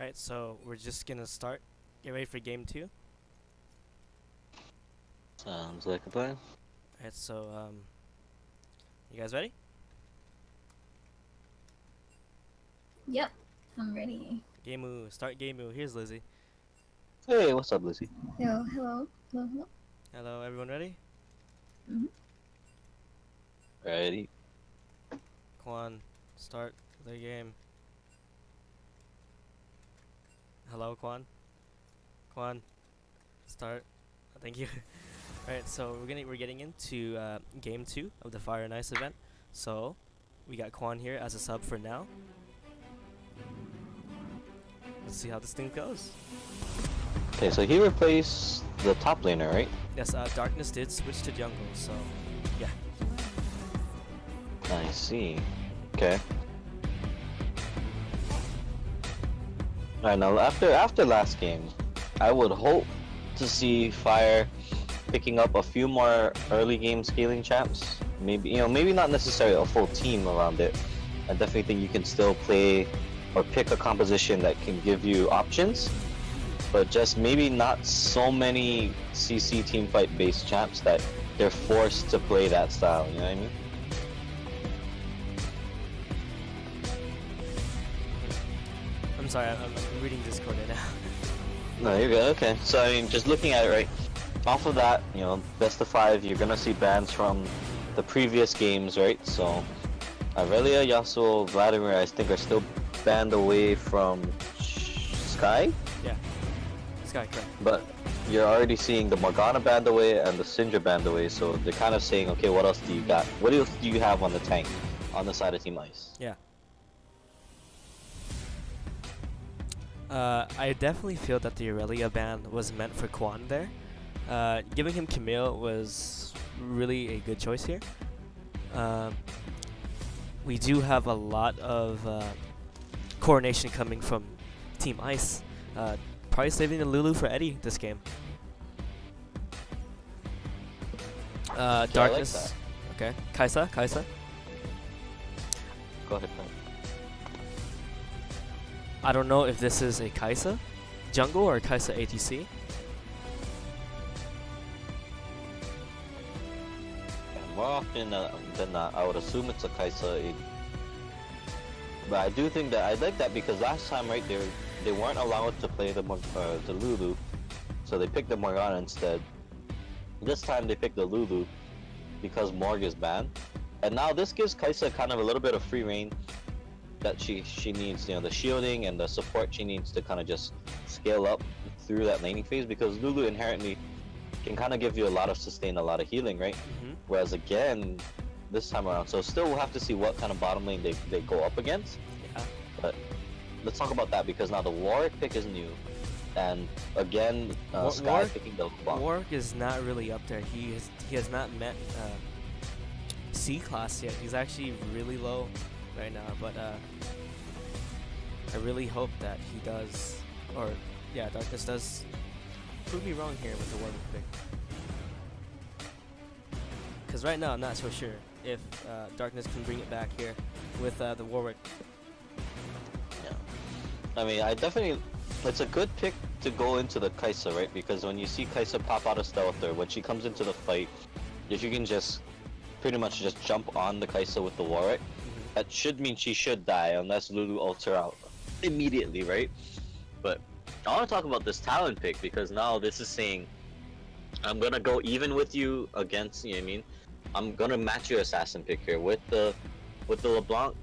Alright, so we're just gonna start. Get ready for game two. Sounds like a plan. Alright, so you guys ready? Yep, I'm ready. Start game move. Here's Lizzie. Hey, what's up, Lizzie? Hello, hello, hello, hello. Hello, everyone ready? Mhm. Ready? Quan, start the game. Hello, Quan. Quan, start. Thank you. Alright, so we're getting into game two of the Fire and Ice event. So we got Quan here as a sub for now. Let's see how this thing goes. Okay, so he replaced the top laner, right? Yes, Darkness did switch to jungle, so yeah. I see. Okay. Alright, now after last game, I would hope to see Fire picking up a few more early game scaling champs. Maybe maybe not necessarily a full team around it. I definitely think you can still play or pick a composition that can give you options, but just maybe not so many CC teamfight based champs that they're forced to play that style, you know what I mean? I'm sorry, I'm reading Discord right now. No, you're good, okay. So I mean, just looking at it, right, off of that, best of 5, you're gonna see bans from the previous games, right? So Aurelia, Yasuo, Vladimir, I think are still banned away from Sky? Yeah, Sky, correct. But you're already seeing the Morgana banned away and the Syndra banned away, so they're kind of saying, okay, what else do you got? What else do you have on the tank, on the side of Team Ice? Yeah. I definitely feel that the Aurelia ban was meant for Quan there. Giving him Camille was really a good choice here. We do have a lot of coronation coming from Team Ice. Probably saving the Lulu for Eddie this game. Darkness. Okay. Kaisa. Go ahead, Frank. I don't know if this is a Kaisa jungle or Kaisa ATC. And more often than not, I would assume it's a Kai'Sa. But I do think that I like that because last time, right, they weren't allowed to play the Lulu, so they picked the Morgana instead. This time they picked the Lulu because Morg is banned, and now this gives Kai'Sa kind of a little bit of free reign that she needs, the shielding and the support she needs to kind of just scale up through that laning phase, because Lulu inherently can kind of give you a lot of sustain, a lot of healing, right? Mm-hmm. Whereas again, this time around, so still we'll have to see what kind of bottom lane they go up against. Yeah. But let's talk about that, because now the Warwick pick is new, and again, Sky Warwick, picking the bomb. Warwick is not really up there. He has not met C class yet. He's actually really low right now, but I really hope that he does, or yeah, Darkness does prove me wrong here with the Warwick pick. Because right now I'm not so sure if Darkness can bring it back here with the Warwick. Yeah, I mean, it's a good pick to go into the Kai'Sa, right? Because when you see Kai'Sa pop out of stealth, or when she comes into the fight, if you can just pretty much just jump on the Kai'Sa with the Warwick, that should mean she should die unless Lulu ults her out immediately, right? But I want to talk about this Talon pick, because now this is saying I'm gonna go even with you against, you know what I mean? I'm gonna match your assassin pick here with the LeBlanc.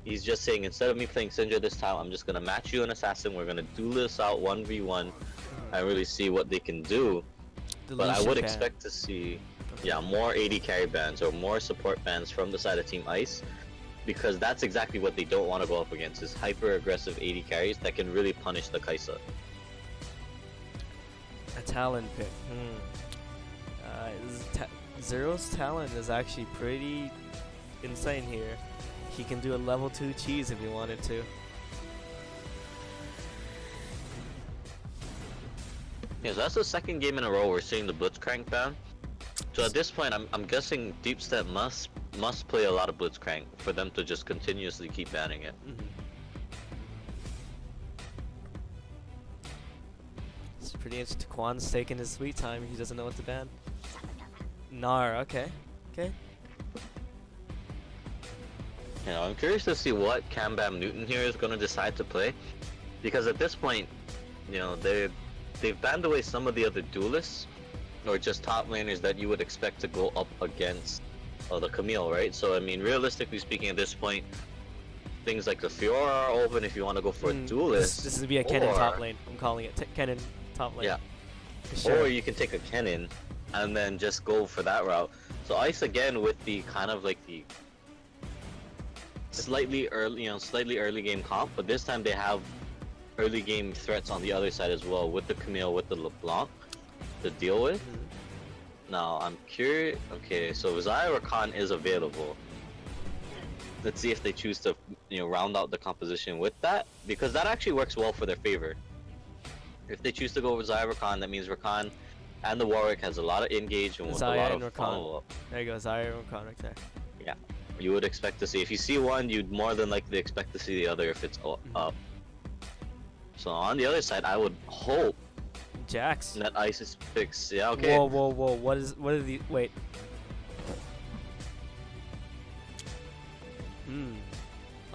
He's just saying, instead of me playing Syndra this time, I'm just gonna match you an assassin. We're gonna duel this out 1v1 and really see what they can do. But I would expect to see, yeah, more AD carry bans or more support bans from the side of Team Ice, because that's exactly what they don't want to go up against, is hyper aggressive AD carries that can really punish the Kai'Sa. A Talon pick. Zero's Talon is actually pretty insane here. He can do a level 2 cheese if he wanted to. Yeah, so that's the second game in a row we're seeing the Blitzcrank ban. So at this point, I'm guessing Deepstep must play a lot of Blitzcrank for them to just continuously keep banning it. Mm-hmm. Pretty interesting. Quan's taking his sweet time. He doesn't know what to ban. Gnar, okay. Okay. You know, I'm curious to see what Cambam Newton here is going to decide to play, because at this point, you know, they've banned away some of the other duelists, or just top laners that you would expect to go up against the Camille, right? So I mean, realistically speaking, at this point, things like the Fiora are open if you want to go for a duelist. This would be a Kennen top lane. I'm calling it Kennen top lane. Yeah. For sure. Or you can take a Kennen and then just go for that route. So Ice again with the kind of like the slightly early game comp, but this time they have early game threats on the other side as well, with the Camille, with the LeBlanc to deal with. Now I'm curious. Okay, so Xayah Rakan is available. Let's see if they choose to, you know, round out the composition with that, because that actually works well for their favor. If they choose to go with Xayah Rakan, that means Rakan and the Warwick has a lot of engage and with a lot of follow-up. There you go, Xayah and Rakan right there. Yeah, you would expect to see. If you see one, you'd more than likely expect to see the other if it's up. So on the other side, I would hope Jax. that Isis picks. Yeah, okay. Whoa, whoa, whoa! What are the? Wait.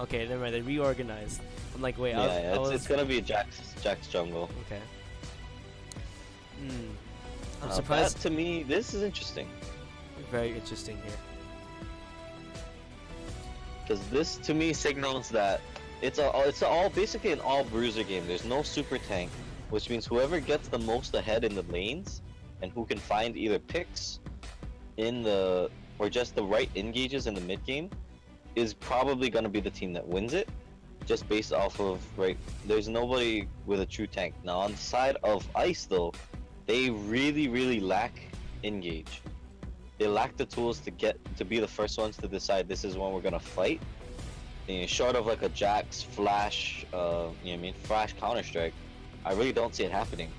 Okay, never mind. They reorganized. I'm like, wait. It's gonna be Jax jungle. Okay. I'm surprised. That, to me, this is interesting. Very interesting here. Because this, to me, signals that it's all basically an all bruiser game. There's no super tank, which means whoever gets the most ahead in the lanes and who can find either picks in the or just the right engages in the mid game is probably going to be the team that wins it, just based off of there's nobody with a true tank. Now on the side of Ice though, they really lack engage. They lack the tools to be the first ones to decide this is when we're gonna fight. And short of like a Jax flash, flash Counter Strike, I really don't see it happening.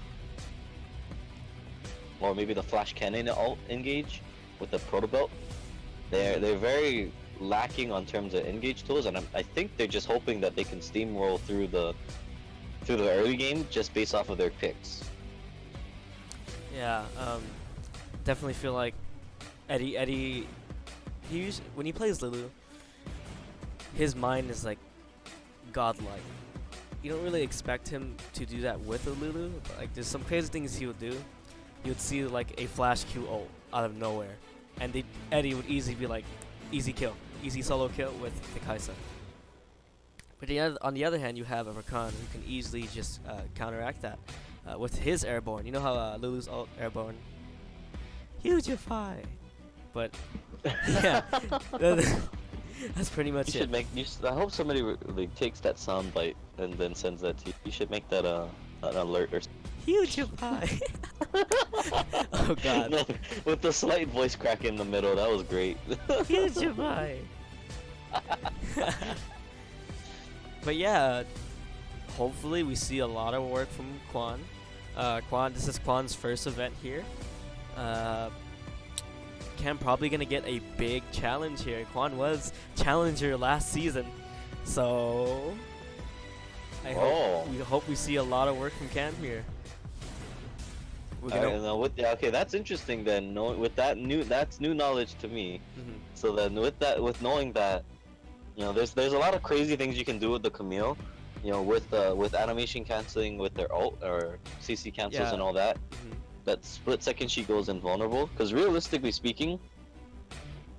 Or maybe the flash Kennen ult engage with the Proto Belt. They're very lacking on terms of engage tools, and I think they're just hoping that they can steamroll through the early game just based off of their picks. Yeah, definitely feel like Eddie, when he plays Lulu, his mind is like godlike. You don't really expect him to do that with a Lulu. Like, there's some crazy things he would do. You would see like a flash Q ult out of nowhere, and Eddie would easily be like, easy kill, easy solo kill with the Kai'Sa. But on the other hand, you have a Rakan who can easily just counteract that with his airborne. You know how Lulu's ult airborne? Hugify. But yeah, that's pretty much it. I hope somebody takes that soundbite and then sends that to you. You should make that an alert or something. Hugify. Oh god. No, with the slight voice crack in the middle, that was great. Hugify. But yeah, hopefully we see a lot of work from Quan. This is Quan's first event here. Cam probably gonna get a big challenge here. Quan was challenger last season, so we hope we see a lot of work from Cam here. Okay, that's interesting then. That's new knowledge to me. So then with knowing that, you know, there's a lot of crazy things you can do with the Camille, you know, with animation canceling with their ult or CC cancels and all that. That split second she goes invulnerable, because realistically speaking,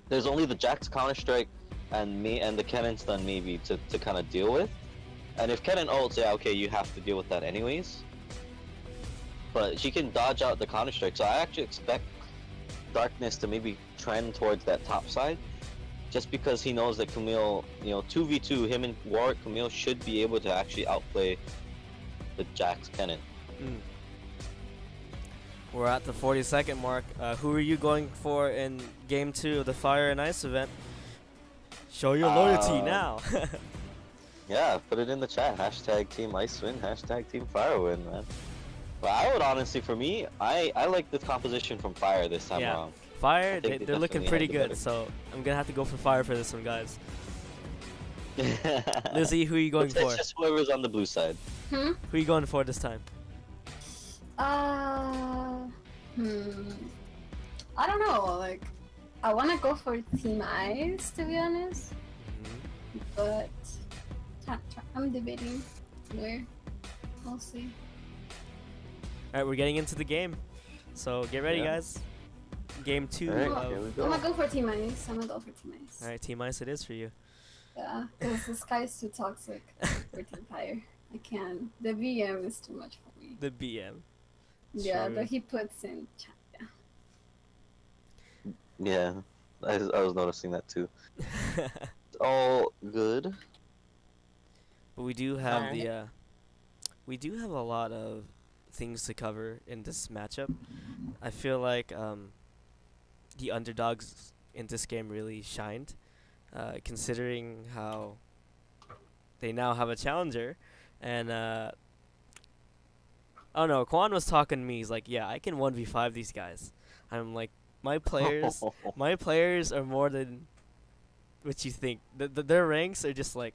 there's only the Jax Counter Strike and the Kennen stun maybe to kind of deal with. And if Kennen ults, yeah, okay, you have to deal with that anyways. But she can dodge out the Counter Strike, so I actually expect Darkness to maybe trend towards that top side, just because he knows that Camille, you know, 2v2, him and Warwick Camille should be able to actually outplay the Jax Kennen. We're at the 40-second mark. Who are you going for in Game 2 of the Fire and Ice event? Show your loyalty now. Yeah, put it in the chat. Hashtag Team Ice win, hashtag Team Fire win, man. But I would honestly, for me, I like the composition from Fire this time around. Fire, they're looking pretty good, so I'm going to have to go for Fire for this one, guys. Lizzie, who are you going for? It's just whoever's on the blue side. Who are you going for this time? Hmm. I don't know. Like, I want to go for Team Ice, to be honest. Mhm. But I'm debating where. We'll see. All right, we're getting into the game, so get ready, Yeah. guys. Game 2 All right, of. here we I'm go. gonna go for Team Ice. I'm gonna go for Team Ice. All right, Team Ice, it is for you. Yeah, because the sky is too toxic for Team Fire. I can't. The VM is too much for me. The BM. Yeah, True. that he puts in. Yeah, I was noticing that too. All good. But we do have Alright. we do have a lot of things to cover in this matchup. I feel like the underdogs in this game really shined, considering how they now have a challenger, and I don't know. Quan was talking to me. He's like, "Yeah, I can 1v5 these guys." I'm like, my players are more than what you think. Their ranks are just like,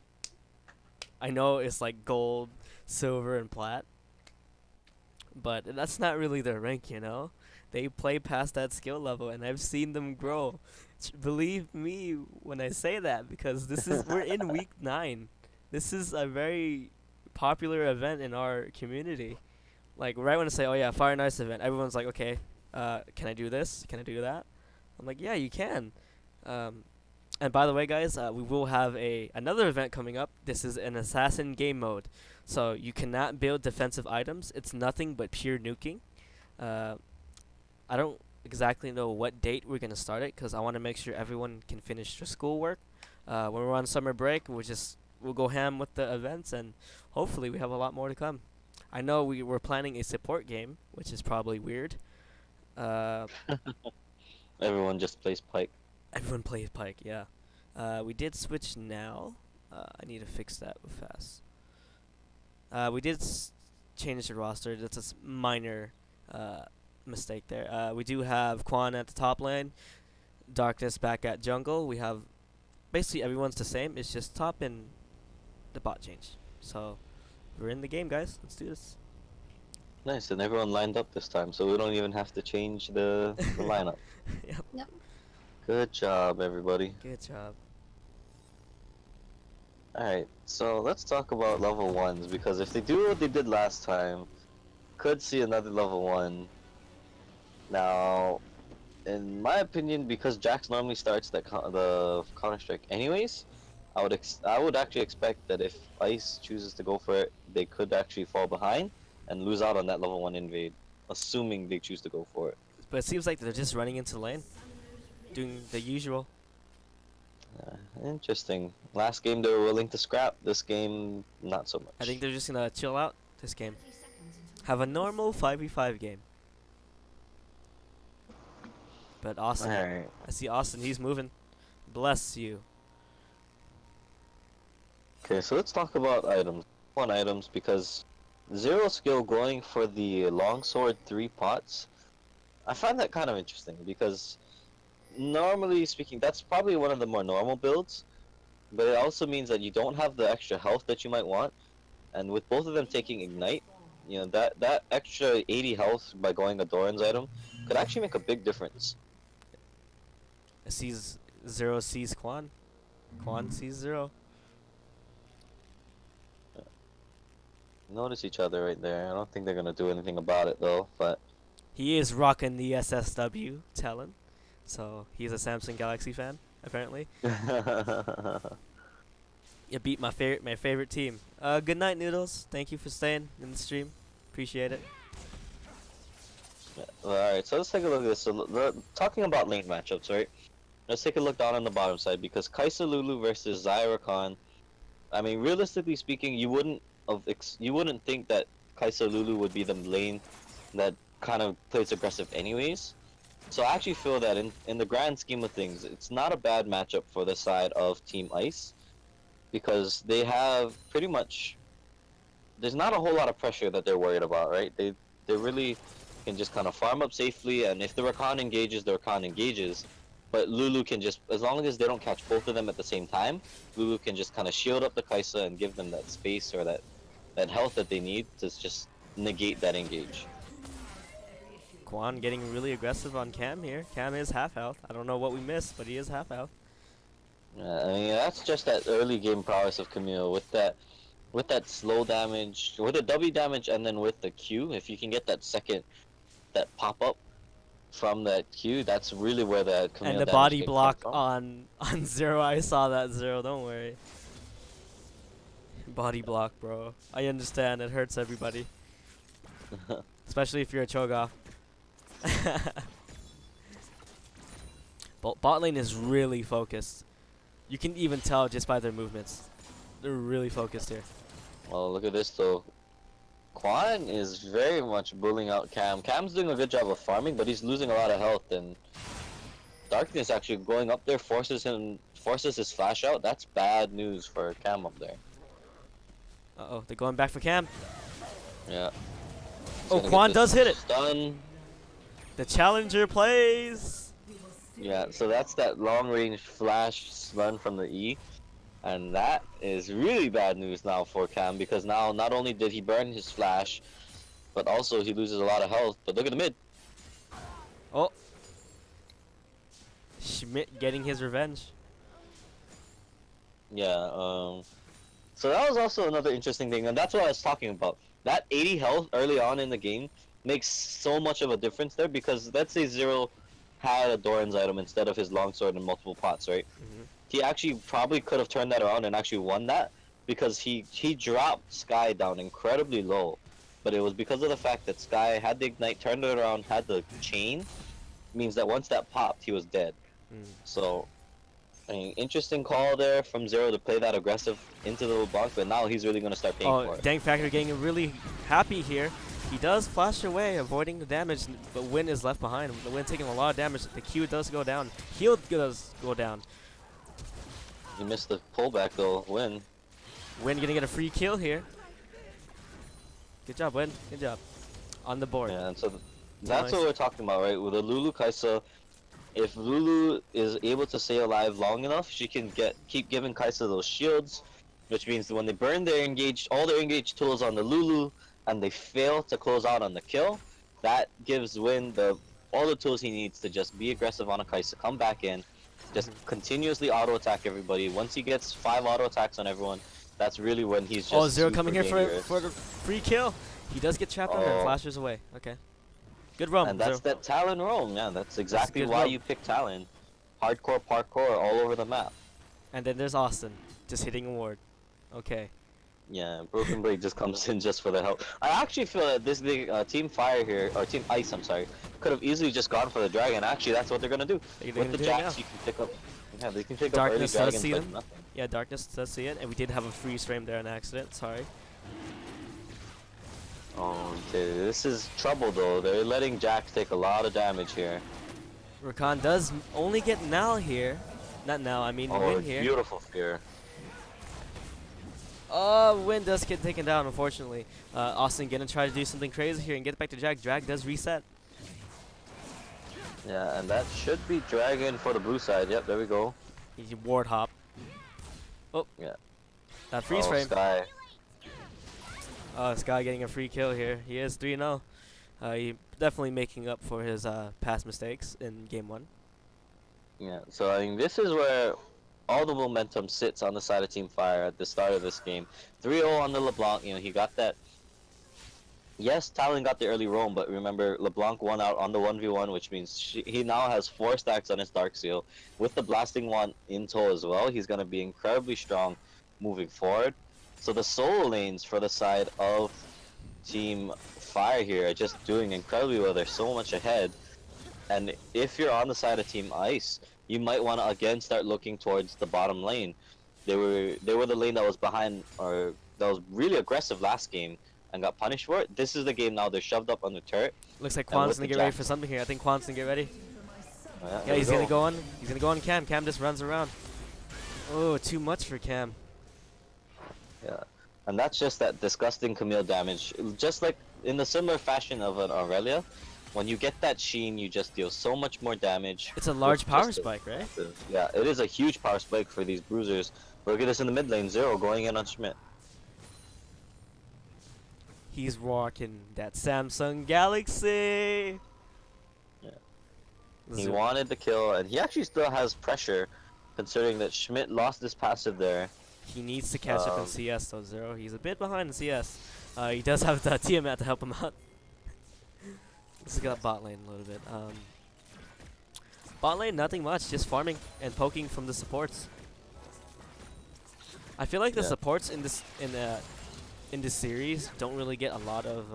I know it's like gold, silver, and plat, but that's not really their rank, you know? They play past that skill level, and I've seen them grow. Believe me when I say that, because we're in week 9. This is a very popular event in our community. Like, right when I say, oh yeah, Fire Nice event, everyone's like, okay, can I do this? Can I do that? I'm like, yeah, you can. And by the way, guys, we will have another event coming up. This is an assassin game mode, so you cannot build defensive items. It's nothing but pure nuking. I don't exactly know what date we're gonna start it, because I want to make sure everyone can finish their schoolwork. When we're on summer break, we'll go ham with the events, and hopefully we have a lot more to come. I know we're planning a support game, which is probably weird. Uh, Everyone just plays Pike. Everyone plays Pike, yeah. We did switch now. I need to fix that fast. We did change the roster. That's a minor mistake there. We do have Quan at the top lane, Darkness back at jungle. We have basically everyone's the same. It's just top and the bot change. So we're in the game, guys. Let's do this. Nice, and everyone lined up this time, so we don't even have to change the lineup. Yep. Yep. Good job, everybody. Good job. Alright, so let's talk about level 1s, because if they do what they did last time, could see another level 1. Now, in my opinion, because Jax normally starts the Counter-Strike anyways, I would actually expect that if Ice chooses to go for it, they could actually fall behind and lose out on that level 1 invade, assuming they choose to go for it. But it seems like they're just running into the lane, doing the usual. Interesting. Last game they were willing to scrap, this game not so much. I think they're just gonna chill out this game. Have a normal 5v5 game. But Austin, Alright. I see Austin, he's moving. Bless you. Okay, so let's talk about items. Items, because zero skill going for the longsword 3 pots, I find that kind of interesting, because normally speaking, that's probably one of the more normal builds, but it also means that you don't have the extra health that you might want, and with both of them taking ignite, you know, that extra 80 health by going a Doran's item could actually make a big difference. I see Zero sees Quan. Quan sees Zero. Notice each other right there. I don't think they're gonna do anything about it though, but He is rocking the SSW Talon. So he's a Samsung Galaxy fan, apparently. You beat my favorite team. Good night, Noodles. Thank you for staying in the stream. Appreciate it. Alright, so let's take a look at this. So, talking about lane matchups, right? Let's take a look down on the bottom side, because Kai'Sa Lulu versus Zyra Khan. I mean, realistically speaking, you wouldn't think that Kai'Sa Lulu would be the lane that kind of plays aggressive anyways. So I actually feel that in the grand scheme of things, it's not a bad matchup for the side of Team Ice, because they have pretty much, there's not a whole lot of pressure that they're worried about, right? They really can just kind of farm up safely, and if the Rakan engages, the Rakan engages. But Lulu can just, as long as they don't catch both of them at the same time, Lulu can just kind of shield up the Kai'Sa and give them that space or that health that they need to just negate that engage. Quan getting really aggressive on Cam here. Cam is half health. I don't know what we missed, but he is half health. I mean, that's just that early game prowess of Camille with that slow damage, with the W damage, and then with the Q. If you can get that pop up from that Q, that's really where that Camille And the damage body can come block from. on Zero. I saw that, Zero. Don't worry. Body block, bro. I understand. It hurts everybody. Especially if you're a Cho'Gath. Bot lane is really focused. You can even tell just by their movements. They're really focused here. Well, look at this though. Quan is very much bullying out Cam. Cam's doing a good job of farming, but he's losing a lot of health, and Darkness actually going up there forces his flash out. That's bad news for Cam up there. Uh-oh, they're going back for Cam. Yeah. Oh, Quan does hit it. Stun. The challenger plays. Yeah, so that's that long range flash stun from the E. And that is really bad news now for Cam, because now not only did he burn his flash, but also he loses a lot of health. But look at the mid. Oh. Schmidt getting his revenge. Yeah, so that was also another interesting thing, and that's what I was talking about. That 80 health early on in the game makes so much of a difference there, because let's say Zero had a Doran's item instead of his longsword and multiple pots, right? Mm-hmm. He actually probably could have turned that around and actually won that, because he dropped Sky down incredibly low, but it was because of the fact that Sky had the ignite, turned it around, had the chain, means that once that popped, he was dead. So, I mean, interesting call there from Zero to play that aggressive into the LeBlanc, but now he's really going to start paying for Oh, it. Dank Factor getting really happy here. He does flash away, avoiding the damage, but Win is left behind. The Win taking a lot of damage. The Q does go down. Heal does go down. He missed the pullback though, Win. Win gonna get a free kill here. Good job, Win. Good job. On the board. Yeah, and so that's Nice. what we're talking about, right? With the Lulu Kaisa, if Lulu is able to stay alive long enough, she can keep giving Kaisa those shields, which means that when they burn all their engaged tools on the Lulu, and they fail to close out on the kill, that gives Win all the tools he needs to just be aggressive on a Kaisa, come back in, just continuously auto attack everybody. Once he gets 5 auto attacks on everyone, that's really when he's just Oh, Zero super coming here dangerous. for the free kill. He does get trapped under and Oh. flashes away. Okay. Good run, And that's Zero. that Talon roam, yeah, that's exactly good why roam. you pick Talon. Hardcore parkour all over the map. And then there's Austin, just hitting a ward. Okay. Yeah, Broken Blade just comes in just for the help. I actually feel that this Team Fire here, or Team Ice, I'm sorry, could have easily just gone for the Dragon. Actually, that's what they're gonna do. They're With gonna the do it Jacks, now. you can pick up. Yeah, they can pick Darkness up early does dragons see like them. nothing. Yeah, Darkness does see it, and we did have a freeze frame there on accident. Sorry. Oh, okay, this is trouble though. They're letting Jax take a lot of damage here. Rakan does only get Nal here. Not Nal, I mean Oh, Win here. beautiful fear. Win does get taken down, unfortunately. Austin gonna try to do something crazy here and get back to Drag. Drag does reset. Yeah, and that should be Dragon for the blue side. Yep, there we go. He ward hop. Oh. Yeah. That freeze Oh, frame. Sky. Sky getting a free kill here. He is 3-0. He definitely making up for his past mistakes in game 1. Yeah, so I mean, this is where all the momentum sits on the side of Team Fire at the start of this game. 3-0 on the LeBlanc, you know, he got that. Yes, Talon got the early roam, but remember, LeBlanc won out on the 1v1, which means he now has 4 stacks on his Dark Seal. With the Blasting Wand in tow as well, he's going to be incredibly strong moving forward. So the solo lanes for the side of Team Fire here are just doing incredibly well. They're so much ahead. And if you're on the side of Team Ice, you might want to again start looking towards the bottom lane. They were the lane that was behind, or that was really aggressive last game and got punished for it. This is the game now. They're shoved up on the turret. Looks like And Quan's with gonna the get ready Jax. for something here. I think Quan's gonna get ready. Yeah, Yeah, he's gonna go on. He's gonna go on Cam. Cam just runs around. Oh, too much for Cam. Yeah, and that's just that disgusting Camille damage. Just like in the similar fashion of an Aurelia, when you get that sheen, you just deal so much more damage. It's a large with power just a- spike, right? Yeah, it is a huge power spike for these bruisers. Look at this in the mid lane, Zero going in on Schmidt. He's rocking that Samsung Galaxy. He Zero- wanted the kill, and he actually still has pressure, considering that Schmidt lost his passive there. He needs to catch up in Um, CS though, Zero. He's a bit behind in CS. He does have the Tiamat to help him out. Let's look at bot lane a little bit. Bot lane, nothing much, just farming and poking from the supports. I feel like the Yeah. supports in this series don't really get a lot of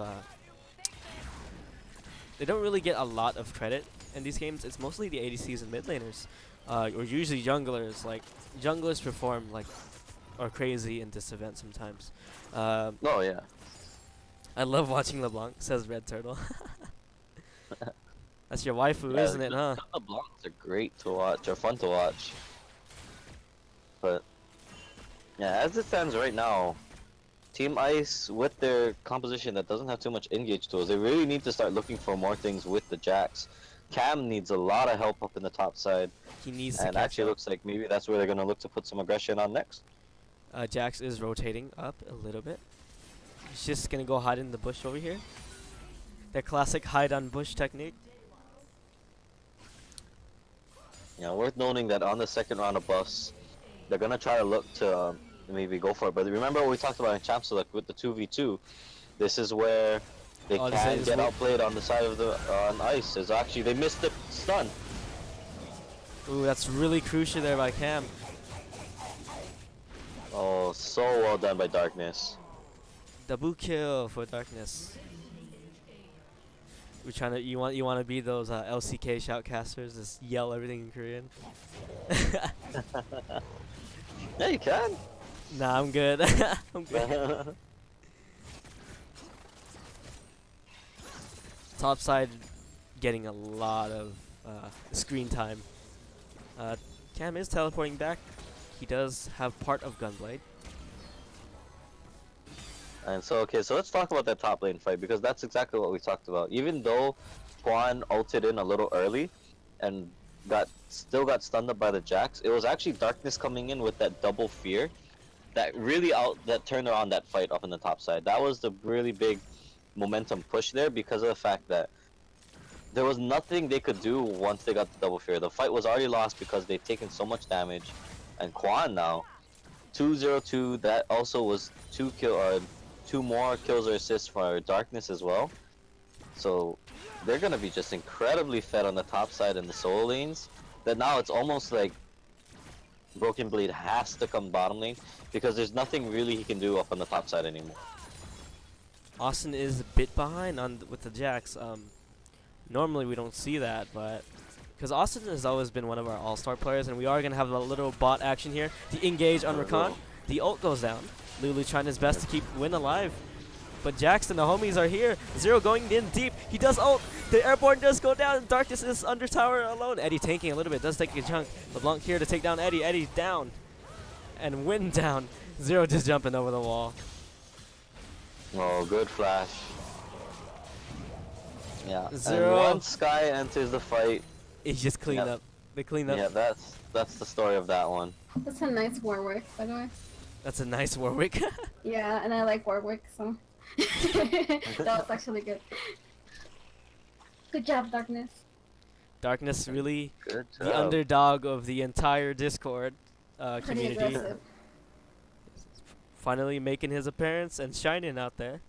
they don't really get a lot of credit in these games. It's mostly the ADCs and mid laners, or usually junglers. Like junglers perform like are crazy in this event sometimes. Oh yeah. I love watching LeBlanc, says Red Turtle. That's your waifu, Yeah, isn't it, huh? The blocks are great to watch, or fun to watch. But yeah, as it stands right now, Team Ice with their composition that doesn't have too much engage tools, they really need to start looking for more things with the Jax. Cam needs a lot of help up in the top side, He needs to and catch actually up. looks like maybe that's where they're gonna look to put some aggression on next. Jax is rotating up a little bit. He's just gonna go hide in the bush over here. Their classic hide on bush technique. Yeah, worth noting that on the second round of buffs, they're gonna try to look to maybe go for it. But remember what we talked about in Champ Select with the 2v2. This is where they Oh, this can is get what- outplayed on the side of the on ice. Is actually they missed the stun. Ooh, that's really crucial there by Cam. Oh, so well done by Darkness. Double kill for Darkness. We're trying to. You want to be those LCK shoutcasters, just yell everything in Korean. Yeah, you can. Nah, I'm good. I'm good. Top side getting a lot of screen time. Cam is teleporting back. He does have part of Gunblade. And so, okay, so let's talk about that top lane fight, because that's exactly what we talked about. Even though Quan ulted in a little early and still got stunned up by the Jax, it was actually Darkness coming in with that double fear that really that turned around that fight up in the top side. That was the really big momentum push there, because of the fact that there was nothing they could do once they got the double fear. The fight was already lost because they'd taken so much damage. And Quan now, 202, that also was two more kills or assists for Darkness as well. So they're gonna be just incredibly fed on the top side in the solo lanes. That now it's almost like Broken Blade has to come bottom lane, because there's nothing really he can do up on the top side anymore. Austin is a bit behind with the Jax. Normally we don't see that, but because Austin has always been one of our all-star players, and we are gonna have a little bot action here. The engage on Rakan. The ult goes down. Lulu trying his best to keep Win alive. But Jax and the homies are here. Zero going in deep. He does ult. The airborne does go down. Darkness is under tower alone. Eddie tanking a little bit. Does take a chunk. LeBlanc here to take down Eddie. Eddie down. And Win down. Zero just jumping over the wall. Oh, good flash. Yeah. Zero. And once Sky enters the fight, He's just cleaned Yep. up. They cleaned up. yeah, that's the story of that one. That's a nice Warwick, by the way. That's a nice Warwick. Yeah, and I like Warwick, so that was actually good. Good job, Darkness. Darkness really Good job. the underdog of the entire Discord Pretty community. aggressive. Finally making his appearance and shining out there.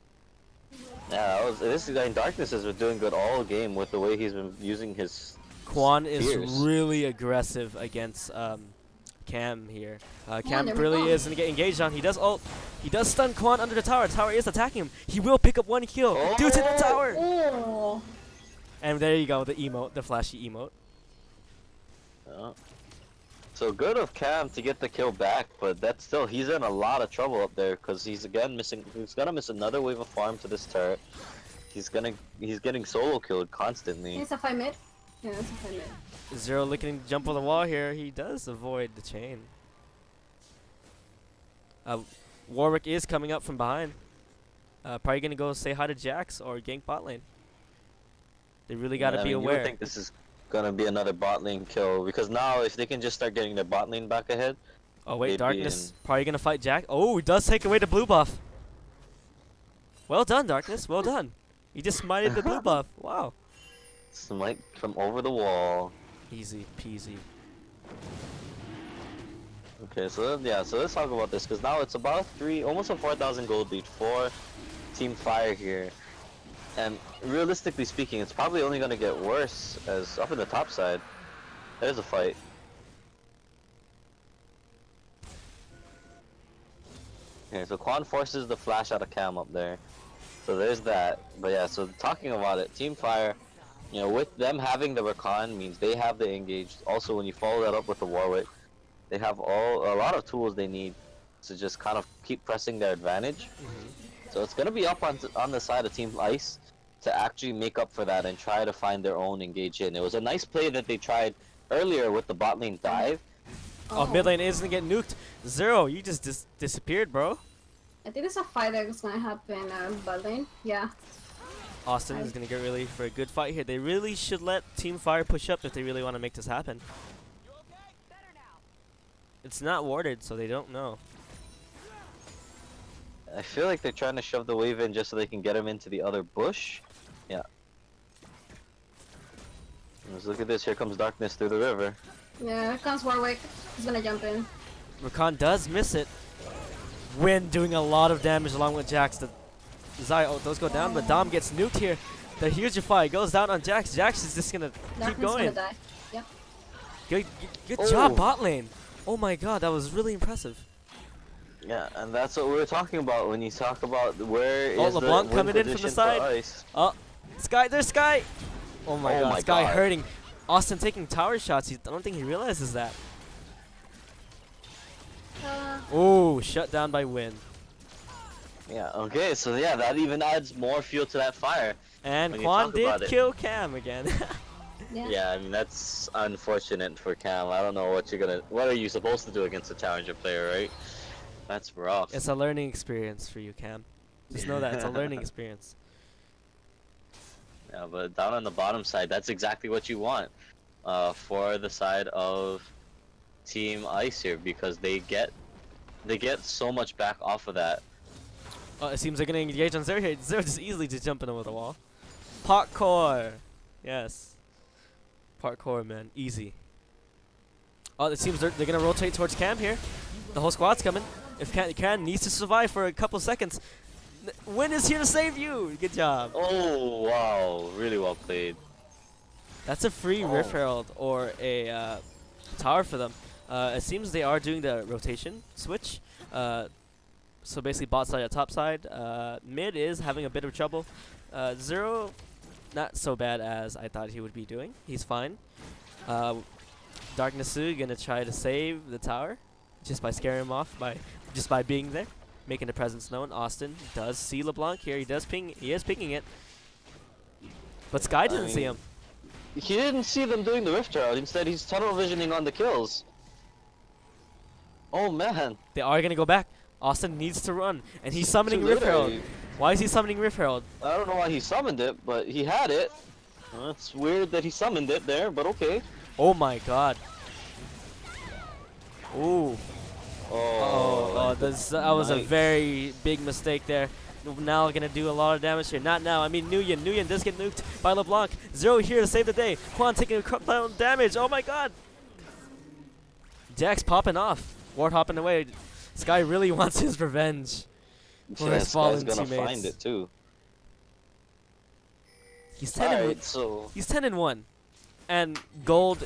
Yeah, this guy in Darkness has been doing good all game with the way he's been using his. Quan is Fierce. really aggressive against Cam here. Cam there we really go. is engaged on. He does ult. He does stun Quan under the tower. The tower is attacking him. He will pick up one kill due to the tower. Oh, And there you go, the emote, the flashy emote. Yeah. So good of Cam to get the kill back, but that's still, he's in a lot of trouble up there, because he's gonna miss another wave of farm to this turret. He's getting solo killed constantly. it's a 5 mid. Yeah, it's a 5 mid. Zero looking to jump on the wall here. He does avoid the chain. Warwick is coming up from behind. Probably gonna go say hi to Jax or gank bot lane. They really gotta I be mean, You aware. would think this is gonna be another bot lane kill, because now if they can just start getting their bot lane back ahead. Oh wait, they'd be Darkness probably gonna fight Jack. Oh, he does take away the blue buff. Well done, Darkness. Well done. You just smited the blue buff. Wow. Smite from over the wall. Easy peasy. Okay, so yeah, so let's talk about this because now it's about almost a 4,000 gold lead for Team Fire here, and realistically speaking, it's probably only gonna get worse as up in the top side. There's a fight. Okay, so Quan forces the flash out of Cam up there, so there's that. But yeah, so talking about it, Team Fire, you know, with them having the Rakan means they have the engaged. Also, when you follow that up with the Warwick, they have a lot of tools they need to just kind of keep pressing their advantage. So it's gonna be up on the side of Team Ice to actually make up for that and try to find their own engage in. It was a nice play that they tried earlier with the bot lane dive. Oh, mid lane is gonna get nuked. Zero, you just disappeared, bro. I think there's a fight that's gonna happen bot lane. Yeah. Austin is gonna get ready for a good fight here. They really should let Team Fire push up if they really want to make this happen. It's not warded, so they don't know. I feel like they're trying to shove the wave in just so they can get him into the other bush. Yeah. Let's look at this. Here comes darkness through the river. Yeah, here comes Warwick. He's gonna jump in. Rakan does miss it. Win doing a lot of damage along with Jax. The those go down, but Dom gets nuked here. The huge fight goes down on Jax. Jax is just gonna keep Darkness going. gonna die. Yep. Good job, bot lane. Oh my god, that was really impressive. Yeah, and that's what we were talking about when you talk about where Oh, is LeBlanc the win coming in from the position for side. Ice. Oh, Sky, there's Sky. Oh my Oh god, my Sky God. hurting. Austin taking tower shots. I don't think he realizes that. Oh, shut down by Win. Yeah, okay, so yeah, that even adds more fuel to that fire. And When you Quan talk about did it. kill Cam again. Yeah. Yeah, I mean, that's unfortunate for Cam. I don't know what are you supposed to do against a challenger player, right? That's rough. It's a learning experience for you, Cam. Just know that it's a learning experience. Yeah, but down on the bottom side, that's exactly what you want for the side of Team Ice here, because they get so much back off of that. Oh, it seems they're gonna engage on Zero here. Zero just easily just jumping over the wall. Parkour! Yes. Parkour, man. Easy. Oh, it seems they're gonna rotate towards Cam here. The whole squad's coming. If Cam needs to survive for a couple seconds, Win is here to save you! Good job. Oh, wow. Really well played. That's a free Oh. Rift Herald or a tower for them. It seems they are doing the rotation switch. So basically bot side at top side. Mid is having a bit of trouble. Zero, not so bad as I thought he would be doing. He's fine. Darknessu gonna try to save the tower just by scaring him off just by being there, making the presence known. Austin does see LeBlanc here. He is pinging it. But Sky doesn't see him. He didn't see them doing the Rift Herald. Instead, he's tunnel visioning on the kills. Oh man. They are gonna go back. Austin needs to run, and he's summoning Too Rift late Herald. already. Why is he summoning Rift Herald? I don't know why he summoned it, but he had it. It's weird that he summoned it there, but okay. Oh my god. Ooh. Oh, That was a nice. very big mistake there. Now gonna do a lot of damage here. Not now. I mean, Nguyen. Nguyen does get nuked by LeBlanc. Zero here to save the day. Quan taking a crap down damage. Oh my god. Jax popping off. Ward hopping away. Sky really wants his revenge for Yeah, his this fallen guy's gonna teammates. find it too. He's 10 and Alright, so He's 10 and 1, and gold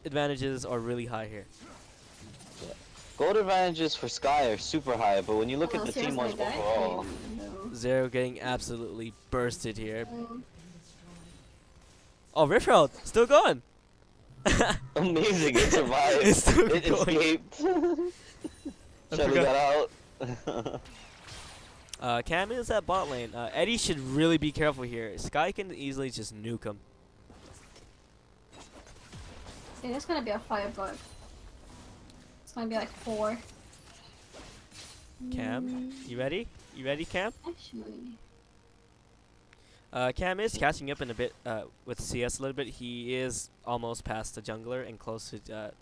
advantages are really high here. gold advantages for Sky are super high, but when you look at the team ones seriously, guy? overall, No. Zero getting absolutely bursted here. Oh. Oh, Rift Herald still going. amazing, it survived. It's still It going. escaped. I Shelly forgot. got out. Cam is at bot lane. Eddie should really be careful here. Sky can easily just nuke him. See, there's gonna be a firebug. It's gonna be like 4. Cam, you ready? You ready, Cam? Actually. Cam is catching up in a bit with CS a little bit. He is almost past the jungler and close to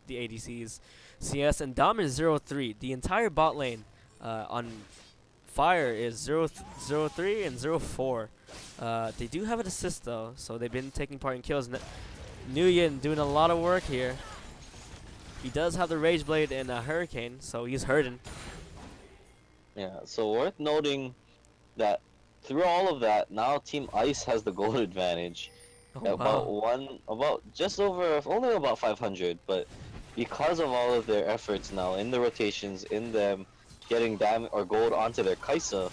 the ADC's CS. And Dom is 0-3. The entire bot lane on Fire is 0-3 and 0-4. They do have an assist though, so they've been taking part in kills. Nguyen doing a lot of work here. He does have the Rage Blade and a Hurricane, so he's hurting. Yeah, so worth noting that through all of that, now Team Ice has the gold advantage. Oh, About just over, only about 500, but because of all of their efforts now in the rotations, in them getting damage or gold onto their Kai'Sa,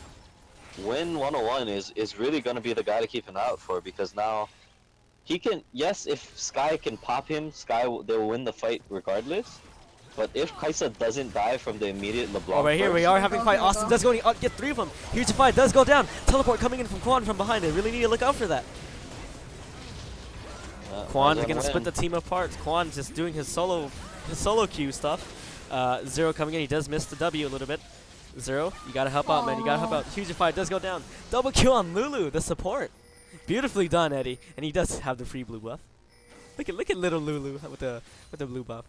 Win 101 is really going to be the guy to keep an eye out for, because now he can, yes, if Sky can pop him, they'll win the fight regardless. But if Kai'Sa doesn't die from the immediate LeBlanc, oh, right here we are having a fight. Austin does go get 3 of them. Huge fight does go down. Teleport coming in from Quan from behind. They really need to look out for that. Quan is gonna split the team apart. Quan just doing his solo queue stuff. Zero coming in. He does miss the W a little bit. Zero, you gotta help out, man. You gotta help out. Huge fight does go down. Double kill on Lulu, the support. Beautifully done, Eddie. And he does have the free blue buff. Look at little Lulu with the blue buff.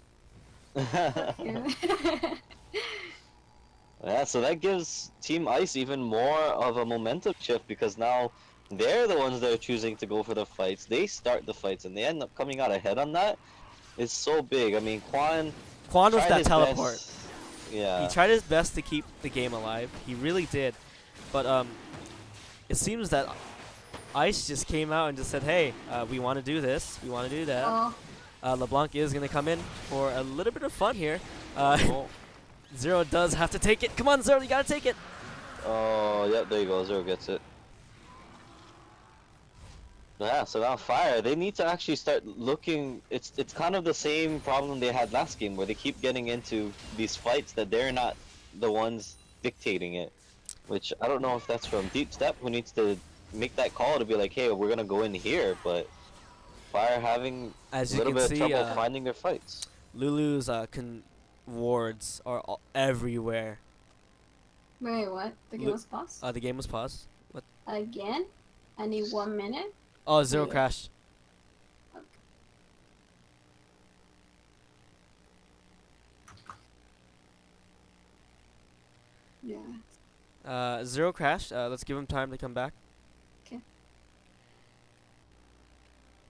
Yeah, so that gives Team Ice even more of a momentum shift, because now they're the ones that are choosing to go for the fights. They start the fights and they end up coming out ahead on that. It's so big. I mean, Quan was that teleport. Best. Yeah. He tried his best to keep the game alive. He really did. But it seems that Ice just came out and just said, hey, we want to do this. We want to do that. LeBlanc is going to come in for a little bit of fun here. Zero does have to take it. Come on, Zero, you got to take it. Oh, yeah, there you go. Zero gets it. Yeah, so now Fire, they need to actually start looking. It's kind of the same problem they had last game, where they keep getting into these fights that they're not the ones dictating it. Which I don't know if that's from Deep Step, who needs to make that call to be like, hey, we're gonna go in here. But Fire having a little bit of trouble finding their fights. Lulu's wards are everywhere. Wait, what? The game was paused? The game was paused. What? Again? I need 1 minute? Oh, Zero crashed. Okay. Yeah. Zero crashed. Let's give him time to come back. Okay.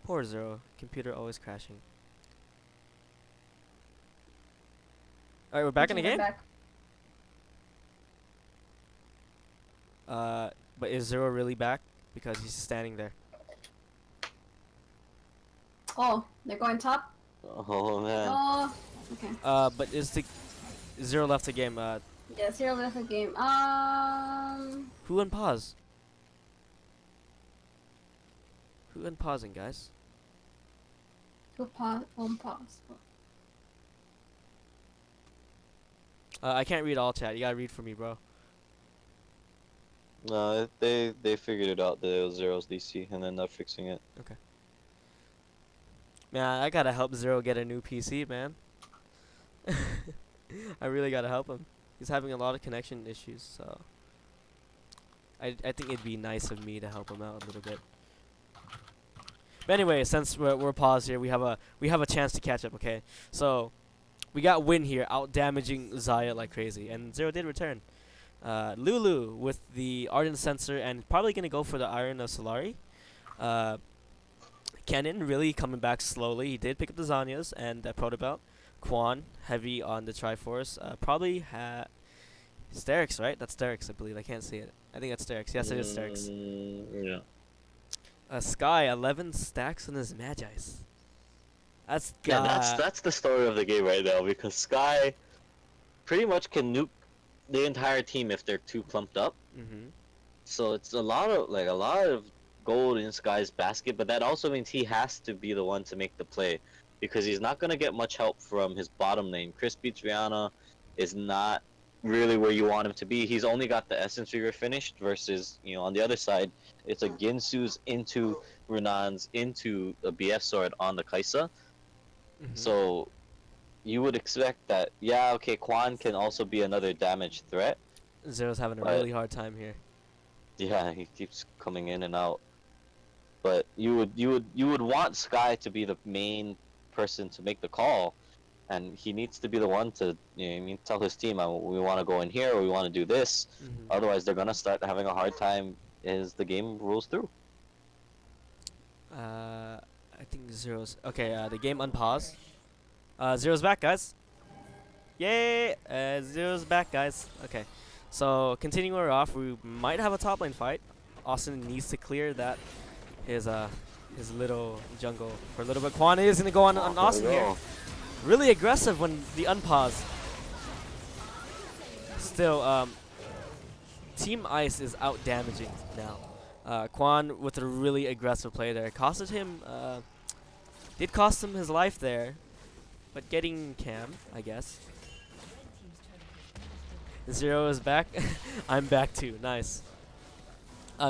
Poor Zero. Computer always crashing. Alright, we're back in the game? But is Zero really back? Because he's standing there. Oh, they're going top? Oh, man. Oh, okay. But is the Zero left the game? Yeah, Zero left the game. Who unpause? Who unpausing, guys? Who pause? Unpause. I can't read all chat. You gotta read for me, bro. No, they figured it out that it was Zero's DC, and then they're fixing it. Okay. Man, I gotta help Zero get a new PC, man. I really gotta help him. He's having a lot of connection issues, so I think it'd be nice of me to help him out a little bit. But anyway, since we're paused here, we have a chance to catch up. Okay, so we got Win here, out damaging Xayah like crazy, and Zero did return. Lulu with the Ardent Sensor and probably gonna go for the Iron of Solari. Kennen really coming back slowly. He did pick up the Zanyas and that Protobelt. Quan heavy on the Triforce. Probably Sterix, right? That's Sterix, I believe. I can't see it. I think that's Sterix. Yes, it is Sterix. Yeah. Sky 11 stacks on his Magi's. That's that's the story of the game right now, because Sky pretty much can nuke the entire team if they're too clumped up. So it's a lot of gold in Sky's basket, but that also means he has to be the one to make the play, because he's not going to get much help from his bottom lane. Chris beats Rihanna is not really where you want him to be. He's only got the Essence Reaver finished, versus, you know, on the other side, it's a Ginsu's into Runan's into a BF sword on the Kai'Sa. So you would expect that, yeah, okay, Quan can also be another damage threat. Zero's having a really hard time here. Yeah, he keeps coming in and out. But you would want Sky to be the main person to make the call, and he needs to be the one to, you know, what I mean, tell his team, we want to go in here, or we want to do this. Mhm. Otherwise, they're gonna start having a hard time as the game rolls through. I think Zero's okay. The game unpause. Zero's back, guys. Yay! Zero's back, guys. Okay, so continuing where we're off, we might have a top lane fight. Austin needs to clear that his little jungle for a little bit. Quan is gonna go on There we Austin here. go. Really aggressive when the unpause. Still, Team Ice is out damaging now. Quan with a really aggressive play there costed him. Did cost him his life there, but getting Cam, I guess. Zero is back. I'm back too. Nice.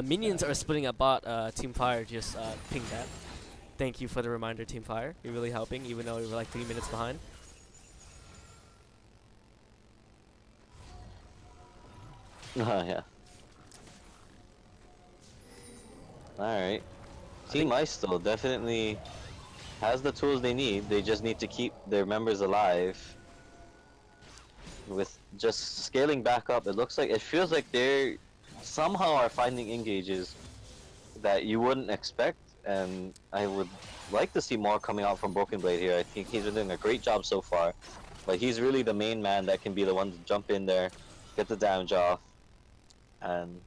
Minions are splitting up bot. Team Fire just pinged that. Thank you for the reminder, Team Fire. You're really helping, even though we were like 3 minutes behind. Yeah. Alright. Team Ice though definitely has the tools they need. They just need to keep their members alive. With just scaling back up, it feels like they somehow are finding engages that you wouldn't expect, and I would like to see more coming out from Broken Blade here. I think he's been doing a great job so far, but he's really the main man that can be the one to jump in there, get the damage off, and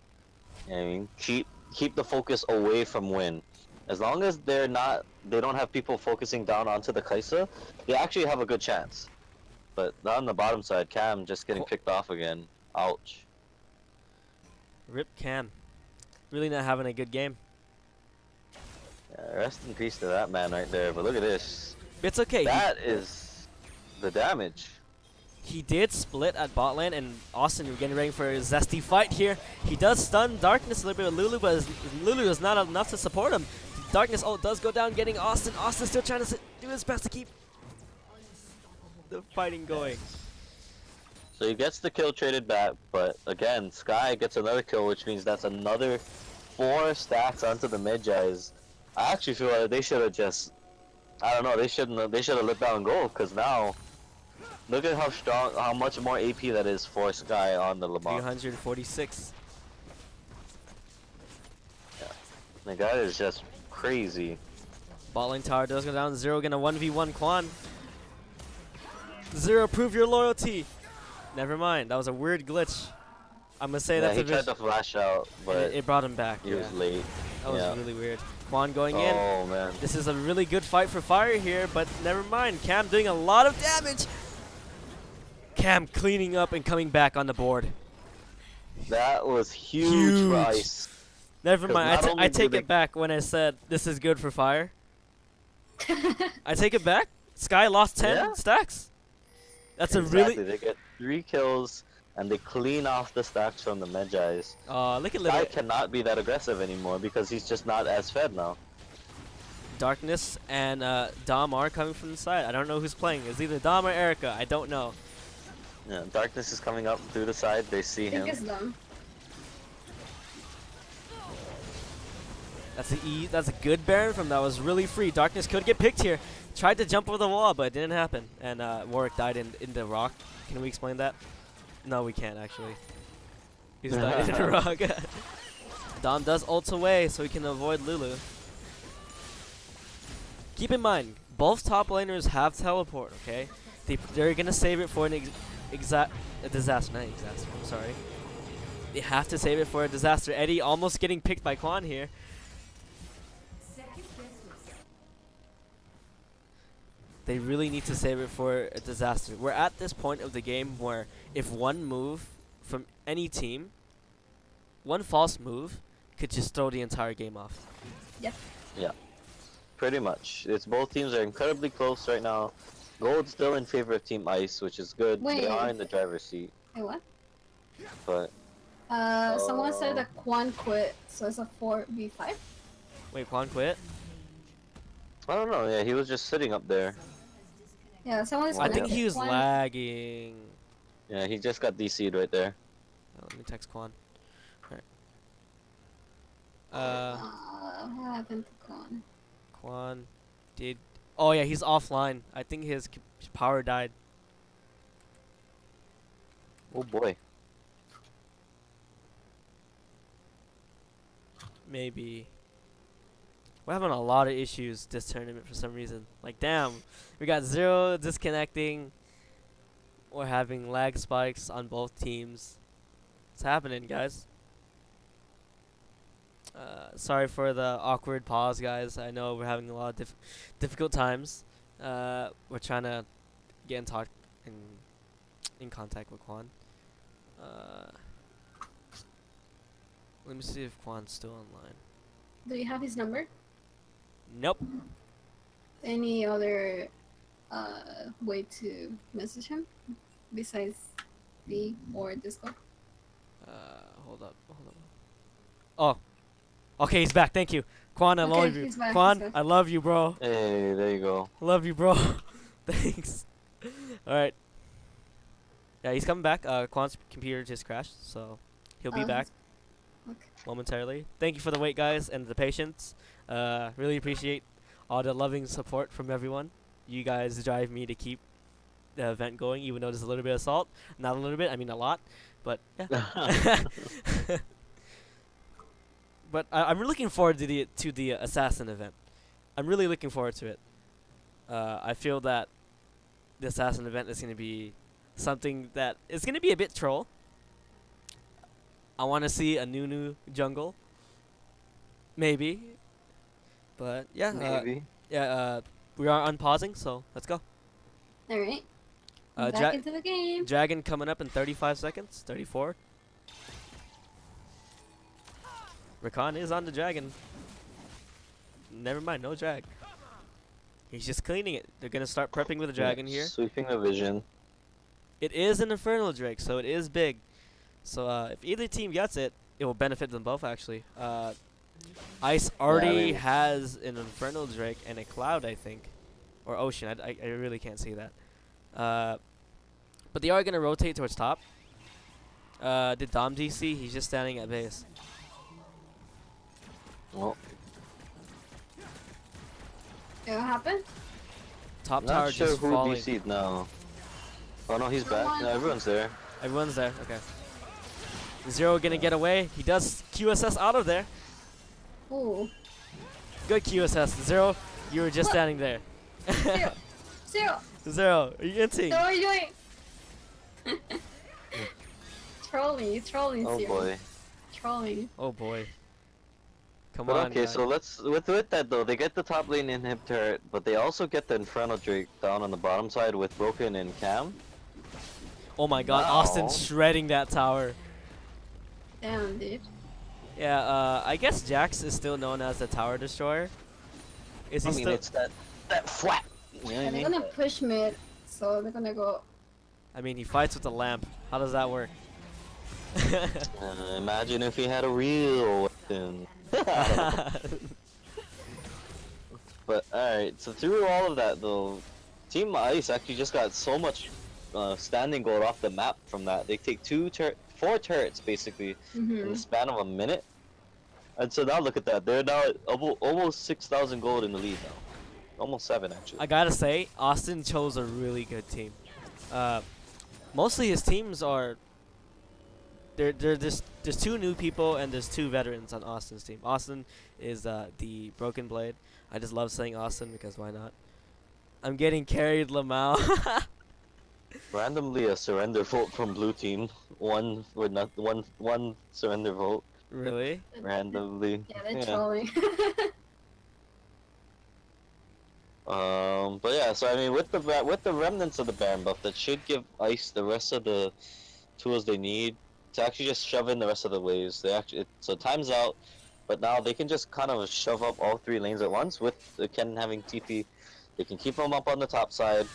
I mean keep the focus away from Win. As long as they don't have people focusing down onto the Kai'Sa, they actually have a good chance. But not on the bottom side, Cam just getting picked off again. Ouch. Rip Cam. Really not having a good game. Yeah, rest in peace to that man right there. But look at this. It's okay. That is the damage. He did split at bot lane, and Austin, we're getting ready for a zesty fight here. He does stun Darkness a little bit with Lulu, but Lulu is not enough to support him. Darkness ult does go down, getting Austin. Austin still trying to do his best to keep the fighting going. So he gets the kill traded back, but again, Sky gets another kill, which means that's another 4 stacks onto the Medjais. I actually feel like they should have just, I don't know, they should have let down goal, because now, look at how much more AP that is for Sky on the Lamont. 346. Yeah. The guy is just crazy. Bot lane tower does go down. Zero gonna 1v1 Quan. Zero, prove your loyalty. Never mind, that was a weird glitch. I'm gonna say Yeah, that's he a tried to flash out, but it brought him back. he was late. That was Yeah. really weird. Quan going in. Oh man. This is a really good fight for Fire here, but never mind. Cam doing a lot of damage. Cam cleaning up and coming back on the board. That was huge for Huge. Ice. Never 'Cause mind. not I only take do it back when I said this is good for Fire. I take it back. Sky lost 10 Yeah. stacks. That's Exactly. a really. They get 3 kills and they clean off the stacks from the Medjais. Look at Sky little cannot be that aggressive anymore because he's just not as fed now. Darkness and Dom are coming from the side. I don't know who's playing. It's either Dom or Erica. I don't know. Yeah, Darkness is coming up through the side. They see I think him. it's them. That's a good Baron from that was really free. Darkness could get picked here. Tried to jump over the wall, but it didn't happen. And Warwick died in the rock. Can we explain that? No, we can't actually. He's died in the rock. Dom does ult away so he can avoid Lulu. Keep in mind, both top laners have teleport. Okay, they're gonna save it for a disaster. Not disaster. I'm sorry. They have to save it for a disaster. Eddie almost getting picked by Quan here. They really need to save it for a disaster. We're at this point of the game where if one move from any team, one false move, could just throw the entire game off. Yep. Yeah, pretty much. It's both teams are incredibly close right now. Gold's still in favor of Team Ice, which is good. They Wait. are in the driver's seat, Wait, what? but Someone said that Quan quit, so it's a 4v5. Wait, Quan quit? I don't know. Yeah, he was just sitting up there. Yeah, someone Well, I said think that he was Quan- lagging. Yeah, he just got DC'd right there. Oh, let me text Quan. Alright. What happened to Quan? Quan did Oh yeah, he's offline. I think his power died. Oh boy. Maybe. We're having a lot of issues this tournament for some reason. Like, damn, we got zero disconnecting. We're having lag spikes on both teams. What's happening, guys? Sorry for the awkward pause, guys. I know we're having a lot of difficult times. We're trying to get in contact with Quan. Let me see if Quan's still online. Do you have his number? Nope. Any other way to message him besides V or Discord? Hold up. Oh. Okay, he's back. Thank you. Quan, I Okay, love you. he's back, Quan, he's back. I love you, bro. Hey, there you go. I love you, bro. Thanks. Alright. Yeah, he's coming back. Quan's computer just crashed, so he'll be Oh, back Okay. momentarily. Thank you for the wait, guys, and the patience. Really appreciate all the loving support from everyone. You guys drive me to keep the event going, even though there's a little bit of salt. Not a little bit, I mean a lot. But yeah. But I'm really looking forward to the assassin event. I'm really looking forward to it. I feel that the assassin event is going to be something that is going to be a bit troll. I want to see a new jungle. Maybe. But yeah. Maybe. We are unpausing, so let's go. All right. Uh, Back into the game. Dragon coming up in 35 seconds. 34. Rakan is on the dragon. Never mind, no drag. He's just cleaning it. They're gonna start prepping with the dragon here. Sweeping the vision. It is an Infernal Drake, so it is big. So if either team gets it, it will benefit them both actually. Ice already has an Infernal Drake and a Cloud, I think. Or Ocean, I really can't see that. But they are gonna rotate towards top. Did Dom DC? He's just standing at base. Well, Yeah, what happened? Top tower not sure just who falling. DC'd now. Oh no, he's back. No, everyone's there. Everyone's there. Okay. Zero gonna get away. He does QSS out of there. Ooh. Good QSS. Zero, you were just What? standing there. Zero. Zero. Zero, are you inting? So what are you doing? Trolling, Oh Zero. boy. Trolling. Oh boy. Come But on. okay, guys. so let's with that though, they get the top lane inhibitor, but they also get the Infernal Drake down on the bottom side with Broken and Cam. Oh my God, Wow. Austin shredding that tower. Damn, dude. Yeah. I guess Jax is still known as the tower destroyer. Is he I mean, still? it's that flat. You know what I And they're mean? gonna push mid, so they're gonna go. I mean, he fights with a lamp. How does that work? Imagine if he had a real weapon. But alright, so through all of that though, Team Ice actually just got so much standing gold off the map from that. They take 4 turrets basically in the Mhm. span of a minute. And so now look at that, they're now at almost 6,000 gold in the lead now. Almost 7 actually. I gotta say, Austin chose a really good team. Mostly his teams are. There's 2 new people and there's 2 veterans on Austin's team. Austin is the Broken Blade. I just love saying Austin because why not? I'm getting carried, Lamau. Randomly a surrender vote from blue team. One surrender vote. Really? Randomly. Yeah, they're trolling. But yeah, so I mean, with the remnants of the Baron buff, that should give Ice the rest of the tools they need to actually just shove in the rest of the waves. So time's out, but now they can just kind of shove up all 3 lanes at once with the Ken having TP. They can keep him up on the top side,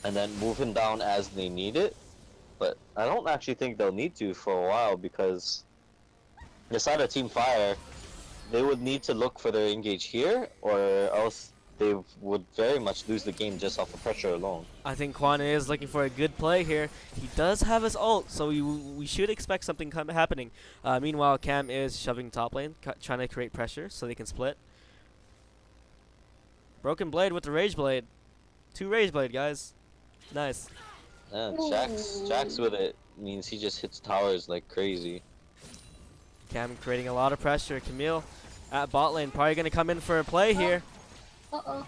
and then move him down as they need it. But I don't actually think they'll need to for a while because the side of Team Fire, they would need to look for their engage here, or else they would very much lose the game just off of pressure alone. I think Quan is looking for a good play here. He does have his ult, so we should expect something happening. Meanwhile, Cam is shoving top lane, trying to create pressure so they can split. Broken Blade with the Rage Blade. 2 Rage Blade, guys. Nice. Yeah, Jax with it means he just hits towers like crazy. Cam creating a lot of pressure. Camille at bot lane probably going to come in for a play here. Uh-oh.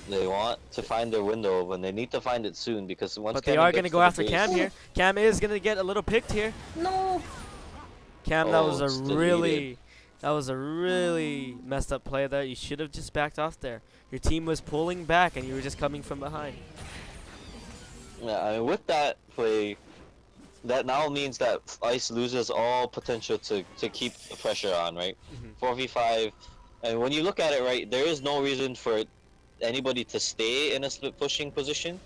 They want to find their window when they need to find it soon because once But they Cammy are gets going to to go the after base- Cam here. Cam is going to get a little picked here. No. Cam, that Oh, was a it's deleted. really messed up play there. You should have just backed off there. Your team was pulling back and you were just coming from behind. Yeah, I mean, with that play, that now means that Ice loses all potential to keep the pressure on, right? Mhm. 4v5, and when you look at it, right, there is no reason for anybody to stay in a split pushing position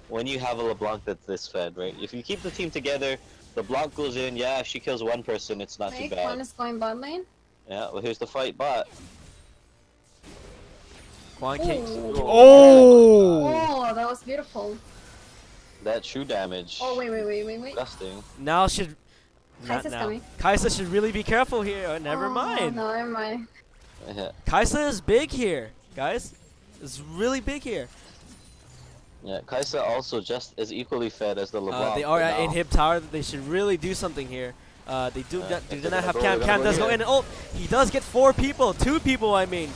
when you have a LeBlanc that's this fed, right? If you keep the team together, LeBlanc goes in, yeah, if she kills one person, it's not too Wait, bad. one is going bot lane. Yeah, well, here's the fight bot. Quan King. Ooh. Oh! Oh, that was beautiful. That true damage. Oh, wait. Disgusting. Now should... Not Kai'Sa's now. coming. Kaisa should really be careful here. Oh, never Oh, mind. No, never mind. Yeah. Kaisa is big here, guys. It's really big here. Yeah, Kai'Sa also just as equally fed as the LeBlanc. They are but at now- inhib tower. They should really do something here. They do not, if do they're not gonna have go, Cam. they're Cam gonna does go go in here. and ult. He does get 4 people. 2 people, I mean.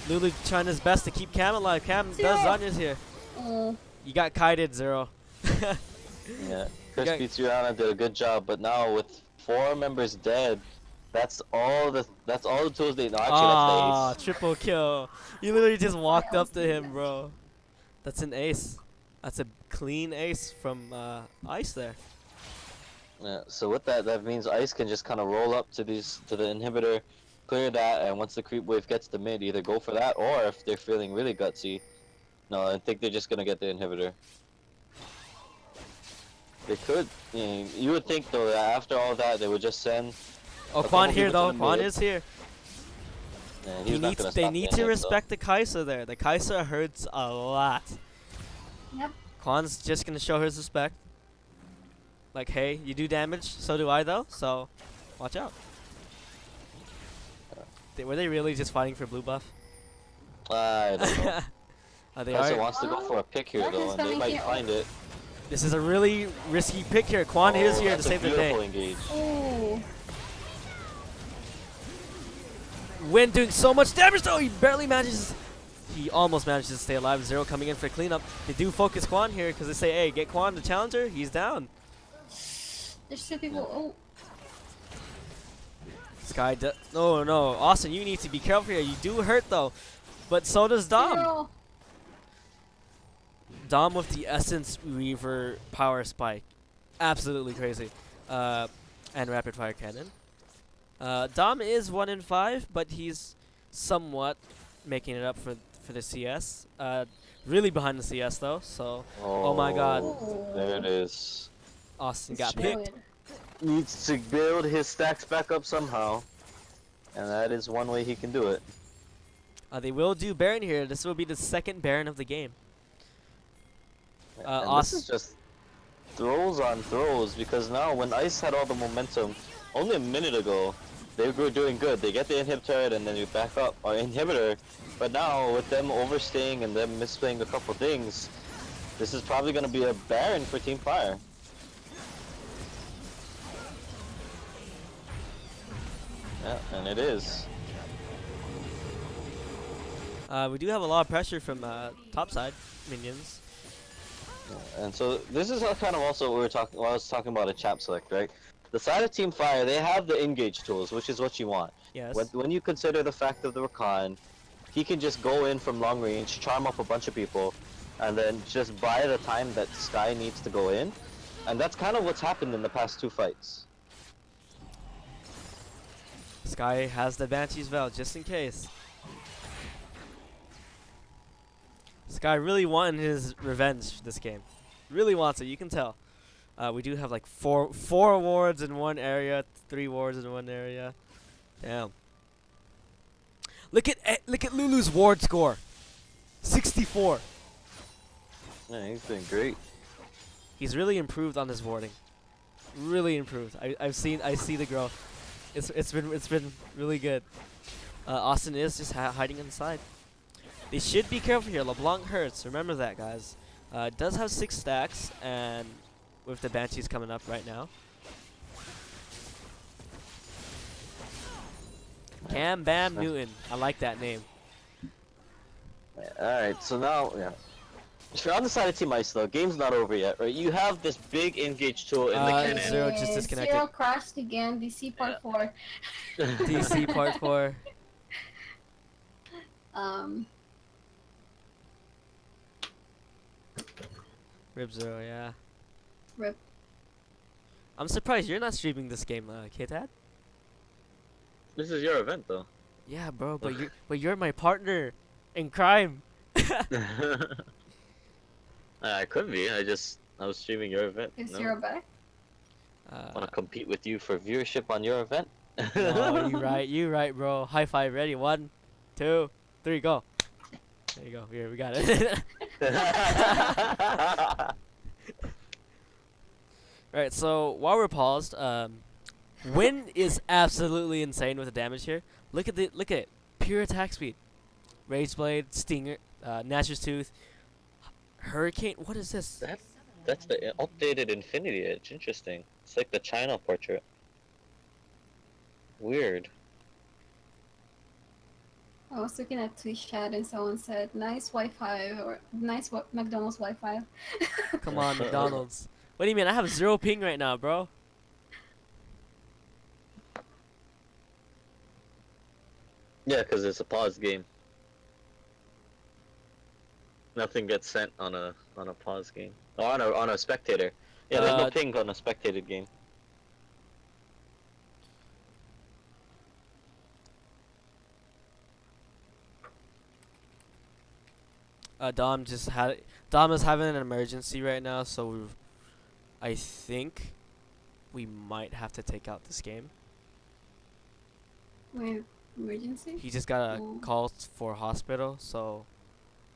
Lulu trying his best to keep Cam alive. Cam does Zero. Zanya's here. Oh. You got kited, Zero. Yeah, Chris got- Pizziana did a good job, but now with 4 members dead, that's all the tools they. No, actually, Ah, that's triple kill. You literally just walked else up to did him, that? bro. That's an ace. That's a clean ace from Ice there. the ace. Yeah, so with that, that means Ice can just kind of roll up to the inhibitor, clear that, and once the creep wave gets to mid, either go for that or if they're feeling really gutsy, no, I think they're just gonna get the inhibitor. They could. You would think though that after all that they would just send. Oh, a Quan couple here people though. to the Quan mid. is here. And He he's not needs. gonna They stop need the to inhib, respect the Kaisa there. The Kaisa hurts a lot. Yep. Quan's just gonna show his respect. Like, hey, you do damage, so do I though. So, watch out. Were they really just fighting for blue buff? though. I don't know. They Kai'Sa are. wants to go for a pick here What though, is and they coming might here? find it. This is a really risky pick here. Quan is here to that's a save the beautiful day. engage. Oh. Win doing so much damage though. He barely manages. He almost manages to stay alive. Zero coming in for cleanup. They do focus Quan here because they say, hey, get Quan the challenger. He's down. There's 2 people. Oh. Sky, no, Austin, you need to be careful here. You do hurt though, but so does Dom. Zero. Dom with the Essence Reaver power spike, absolutely crazy, and rapid fire cannon. Dom is 1 in 5, but he's somewhat making it up for the CS. Really behind the CS though. So Oh my God. There it is. Austin got Shit. picked. Needs to build his stacks back up somehow, and that is one way he can do it. They will do Baron here. This will be the 2nd Baron of the game. And this is just throws on throws because now when Ice had all the momentum, only a minute ago, they were doing good. They get the inhib turret and then you back up or inhibitor, but now with them overstaying and them misplaying a couple things, this is probably going to be a Baron for Team Fire. Yeah, and it is. We do have a lot of pressure from top side minions. And so this is how kind of also what we were talking. Well, I was talking about a chap select, right? The side of Team Fire, they have the engage tools, which is what you want. Yes. When you consider the fact of the Rakan, he can just go in from long range, charm up a bunch of people, and then just buy the time that Sky needs to go in. And that's kind of what's happened in the past 2 fights. Sky has the Banshee's Veil just in case. Sky really wanted his revenge this game. Really wants it, you can tell. We do have like four wards in one area, 3 wards in one area. Damn. Look at Lulu's ward score. 64. Yeah, he's doing great. He's really improved on his warding. Really improved. I see the growth. It's been really good. Austin is just hiding inside. They should be careful here. LeBlanc hurts. Remember that, guys. It does have 6 stacks, and with the Banshees coming up right now. Cam Bam Newton. I like that name. Alright, so now, yeah. If you're on the side of Team Ice though, game's not over yet, right? You have this big engage tool in the cannon. Zero just disconnected. Zero crashed again. DC part 4. DC part 4. Rip Zero, yeah. Rip. I'm surprised you're not streaming this game, K-Tad. This is your event though. Yeah, bro, but you're my partner in crime. I could be. I was streaming your event. Is No. Zero back? Want to compete with you for viewership on your event? No, you right, bro. High five, ready? 1, 2, 3, go. There you go. Here, we got it. Right, so while we're paused, Win is absolutely insane with the damage here. Look at it. Pure attack speed. Rage Blade, Stinger, Gnasher's Tooth, Hurricane. What is this? That's the updated Infinity Edge. Interesting. It's like the China portrait. Weird. I was looking at Twitch chat and someone said, "Nice Wi-Fi" or "Nice McDonald's Wi-Fi." Come on, McDonald's. What do you mean? I have 0 ping right now, bro. Yeah, because it's a pause game. Nothing gets sent on a pause game. Or on a spectator. Yeah, there's no ping on a spectated game. Dom is having an emergency right now, so I think we might have to take out this game. Wait, emergency? He just got a Oh. call for hospital, so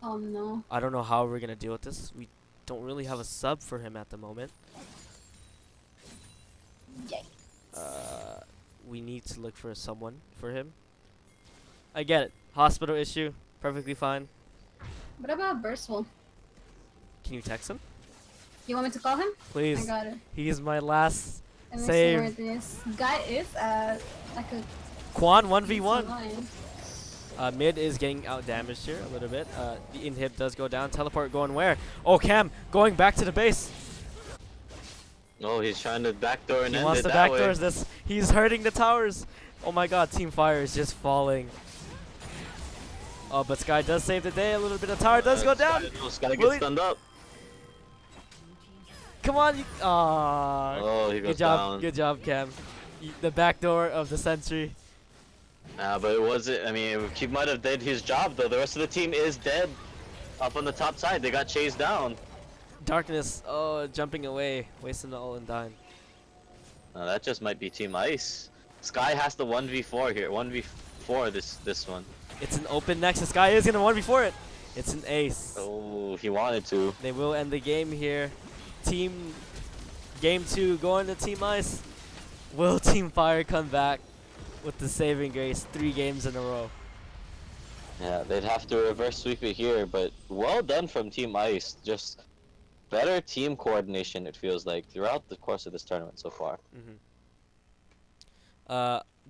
No. I don't know how we're gonna deal with this. We don't really have a sub for him at the moment. Yay. We need to look for someone for him. I get it. Hospital issue, perfectly fine. What about Burstful? Can you text him, You want me to call him? please? I got it. He is my last Let me see save. where this guy is at. Like a Quan 1v1. line. Mid is getting out damaged here a little bit. The inhib does go down. Teleport going where? Oh, Cam going back to the base. Oh, he's trying to backdoor and He end wants it to that way. backdoors this. He's hurting the towers. Oh my god, Team Fire is just falling. Oh, but Sky does save the day. A little bit of tower does go down. Sky Will gets he- stunned up. Come on. Aw. Oh, he goes Good job. down. Good job, Cam. The backdoor of the Sentry. Nah, but it wasn't. I mean, he might have did his job though. The rest of the team is dead. Up on the top side, they got chased down. Darkness. Oh, jumping away. Wasting the ult and dying. That just might be Team Ice. Sky has the 1v4 here. 1v4 this one. It's an open nexus. Sky is going to 1v4 it. It's an ace. Oh, he wanted to. They will end the game here. Game 2 going to Team Ice. Will Team Fire come back with the saving grace 3 games in a row? Yeah, they'd have to reverse sweep it here, but well done from Team Ice. Just better team coordination, it feels like, throughout the course of this tournament so far.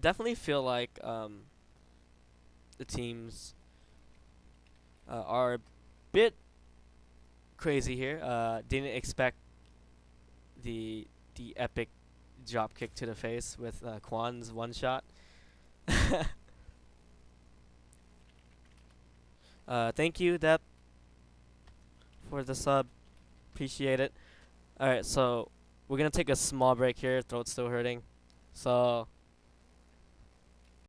Definitely feel like the teams are a bit crazy here. Didn't expect the epic drop kick to the face with Quan's one shot. Thank you, Dep, for the sub. Appreciate it. Alright, so we're gonna take a small break here. Throat's still hurting. So